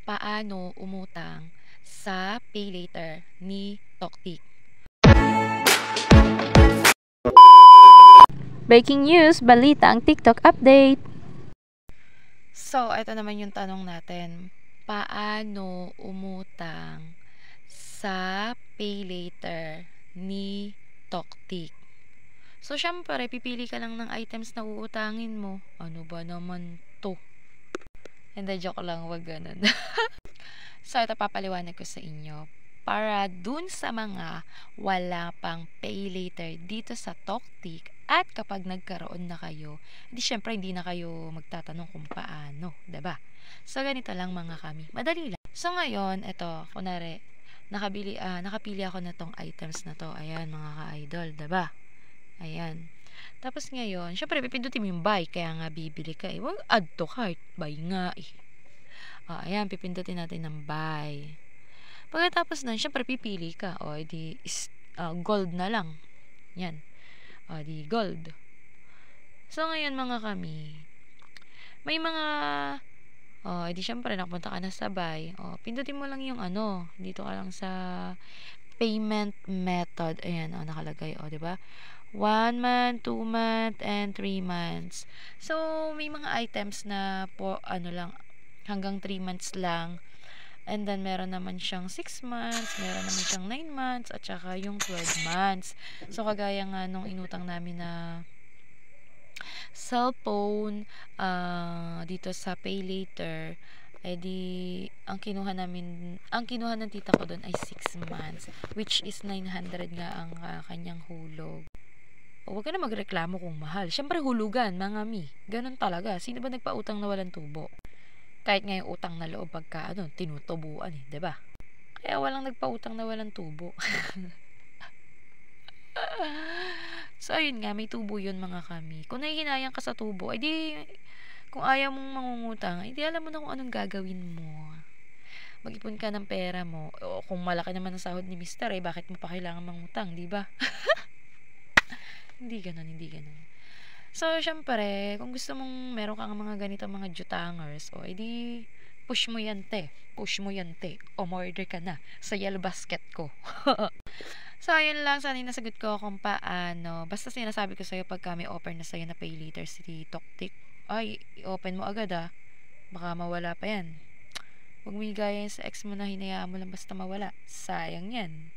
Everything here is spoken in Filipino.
Paano umutang sa PayLater ni Toktik. Breaking news, balita ang TikTok update. So, ito naman yung tanong natin. Paano umutang sa PayLater ni Toktik? So, syempre, pipili ka lang ng items na uutangin mo. Ano ba naman to? Hindi, joke lang, wag ganun. So, ito papaliwanag ko sa inyo. Para dun sa mga wala pang PayLater dito sa Toktik at kapag nagkaroon na kayo, di syempre hindi na kayo magtatanong kung paano, 'di ba? So, ganito lang mga kami. Madali lang. So, ngayon, ito, kunwari, nakapili ako na tong items na to. Ayan, mga ka-idol, 'di ba? Ayan. Tapos ngayon, syempre, pipindutin mo yung buy, kaya nga bibili ka eh. Well, add to cart, buy nga eh. Ayan, pipindutin natin ng buy. Pagkatapos nun, syempre pipili ka. O, edi gold na lang. Yan. O, di gold. So, ngayon mga kami, may mga, edi syempre nakapunta ka na sa buy. O, pindutin mo lang yung dito ka lang sa payment method. Ayan, nakalagay. O, diba? 1 month, 2 month, and 3 months. So, may mga items na po, lang, hanggang 3 months lang. And then, meron naman siyang 6 months, meron naman siyang 9 months, at saka yung 12 months. So, kagaya nga nung inutang namin na cellphone, dito sa PayLater, ang kinuha ng tita ko doon ay 6 months, which is 900 nga ang kanyang hulog. O, wag ka na magreklamo kung mahal. Siyempre, hulugan, mga mi. Ganun talaga. Sino ba nagpautang na walang tubo? Kahit nga yung utang na loob pagka tinutubuan eh, 'di ba? Kaya walang nagpautang na walang tubo. So ayun nga, may tubo 'yun mga kami. Kung nahihinayang ka sa tubo, edi kung ayaw mong mangungutang, edi alam mo na kung anong gagawin mo. Mag-ipon ka ng pera mo. O kung malaki naman ang sahod ni Mister, bakit mo pa kailangan mangutang, 'di ba? Hindi ganoon, hindi ganoon. So, syempre, kung gusto mong meron kang mga ganito mga jutangers, edi push mo yan, te. Push mo yan, te. Umorder ka na sa Yellow Basket ko. So, ayun lang. Sana yung nasagot ko kung paano. Basta sinasabi ko sa'yo pag may offer na sa'yo na PayLater si Toktik. Ay, i-open mo agad Baka mawala pa yan. Huwag mo gaya sa ex mo na hinayaan mo lang basta mawala. Sayang yan.